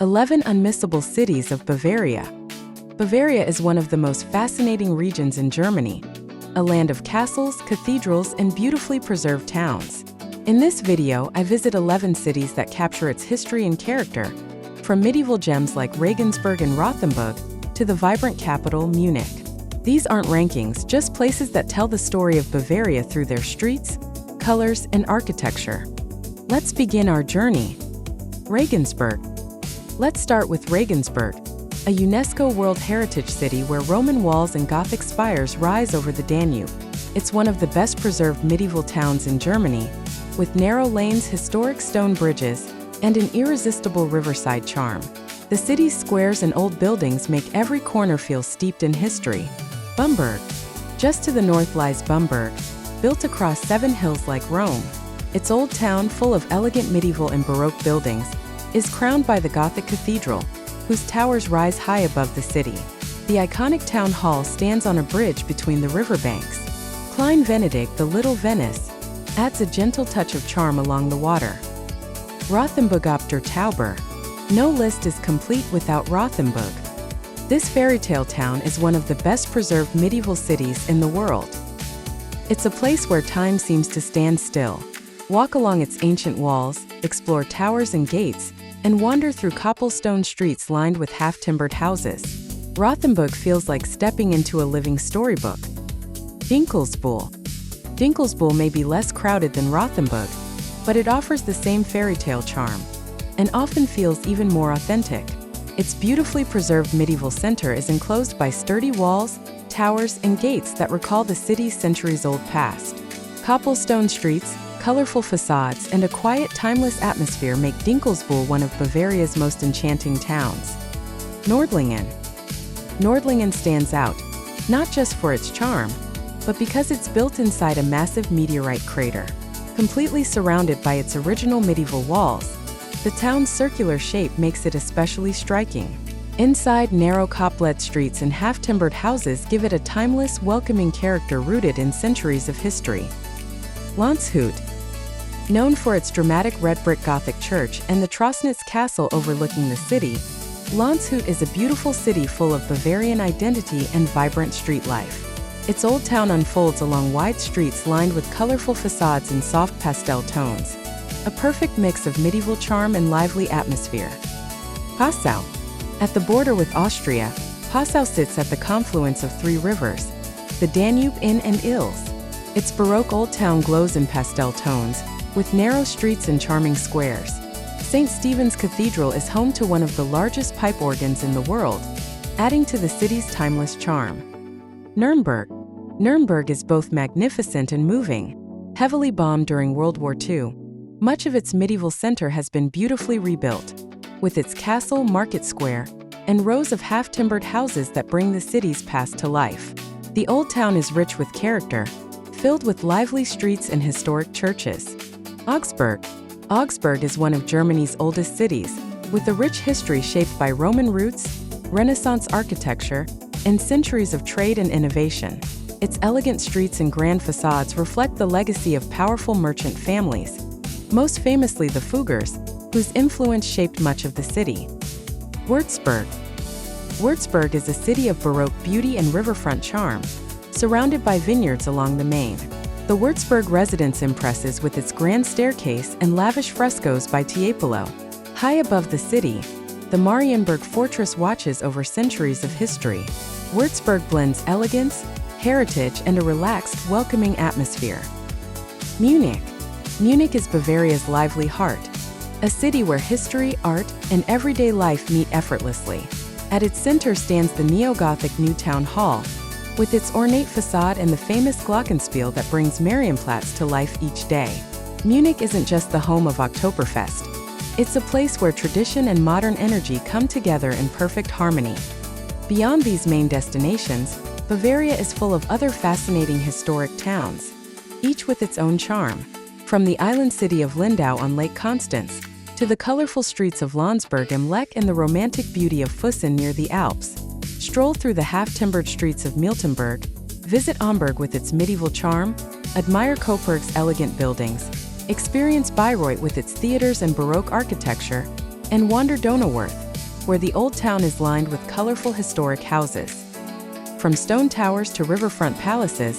11 Unmissable Cities of Bavaria. Bavaria is one of the most fascinating regions in Germany, a land of castles, cathedrals, and beautifully preserved towns. In this video, I visit 11 cities that capture its history and character, from medieval gems like Regensburg and Rothenburg to the vibrant capital, Munich. These aren't rankings, just places that tell the story of Bavaria through their streets, colors, and architecture. Let's begin our journey. Regensburg. Let's start with Regensburg, a UNESCO World Heritage City where Roman walls and Gothic spires rise over the Danube. It's one of the best preserved medieval towns in Germany, with narrow lanes, historic stone bridges, and an irresistible riverside charm. The city's squares and old buildings make every corner feel steeped in history. Bamberg. Just to the north lies Bamberg, built across 7 hills like Rome. Its old town, full of elegant medieval and Baroque buildings, is crowned by the Gothic cathedral, whose towers rise high above the city. The iconic town hall stands on a bridge between the riverbanks. Klein Venedig, the Little Venice, adds a gentle touch of charm along the water. Rothenburg ob der Tauber. No list is complete without Rothenburg. This fairy-tale town is one of the best preserved medieval cities in the world. It's a place where time seems to stand still. Walk along its ancient walls, explore towers and gates, and wander through cobblestone streets lined with half-timbered houses. Rothenburg feels like stepping into a living storybook. Dinkelsbühl. Dinkelsbühl may be less crowded than Rothenburg, but it offers the same fairy-tale charm, and often feels even more authentic. Its beautifully preserved medieval center is enclosed by sturdy walls, towers, and gates that recall the city's centuries-old past. Cobblestone streets, colorful facades, and a quiet, timeless atmosphere make Dinkelsbühl one of Bavaria's most enchanting towns. Nordlingen. Nordlingen stands out, not just for its charm, but because it's built inside a massive meteorite crater. Completely surrounded by its original medieval walls, the town's circular shape makes it especially striking. Inside, narrow cobbled streets and half-timbered houses give it a timeless, welcoming character rooted in centuries of history. Landshut. Known for its dramatic red brick Gothic church and the Trossnitz Castle overlooking the city, Landshut is a beautiful city full of Bavarian identity and vibrant street life. Its old town unfolds along wide streets lined with colorful facades and soft pastel tones, a perfect mix of medieval charm and lively atmosphere. Passau. At the border with Austria, Passau sits at the confluence of 3 rivers, the Danube, Inn, and Ilz. Its Baroque old town glows in pastel tones, with narrow streets and charming squares. St. Stephen's Cathedral is home to one of the largest pipe organs in the world, adding to the city's timeless charm. Nuremberg. Nuremberg is both magnificent and moving. Heavily bombed during World War II, much of its medieval center has been beautifully rebuilt, with its castle, market square, and rows of half-timbered houses that bring the city's past to life. The old town is rich with character, filled with lively streets and historic churches. Augsburg. Augsburg is one of Germany's oldest cities, with a rich history shaped by Roman roots, Renaissance architecture, and centuries of trade and innovation. Its elegant streets and grand facades reflect the legacy of powerful merchant families, most famously the Fuggers, whose influence shaped much of the city. Würzburg. Würzburg is a city of Baroque beauty and riverfront charm, surrounded by vineyards along the Main. The Würzburg residence impresses with its grand staircase and lavish frescoes by Tiepolo. High above the city, the Marienburg Fortress watches over centuries of history. Würzburg blends elegance, heritage, and a relaxed, welcoming atmosphere. Munich. Munich is Bavaria's lively heart, a city where history, art, and everyday life meet effortlessly. At its center stands the neo-Gothic New Town Hall, with its ornate facade and the famous Glockenspiel that brings Marienplatz to life each day. Munich isn't just the home of Oktoberfest. It's a place where tradition and modern energy come together in perfect harmony. Beyond these main destinations, Bavaria is full of other fascinating historic towns, each with its own charm. From the island city of Lindau on Lake Constance, to the colorful streets of Landsberg am Lech and the romantic beauty of Füssen near the Alps. Stroll through the half-timbered streets of Miltenberg, visit Amberg with its medieval charm, admire Coburg's elegant buildings, experience Bayreuth with its theaters and Baroque architecture, and wander Donauwörth, where the old town is lined with colorful historic houses. From stone towers to riverfront palaces,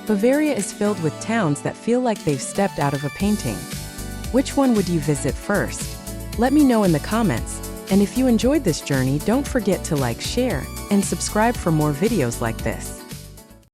Bavaria is filled with towns that feel like they've stepped out of a painting. Which one would you visit first? Let me know in the comments, and if you enjoyed this journey, don't forget to like, share, and subscribe for more videos like this.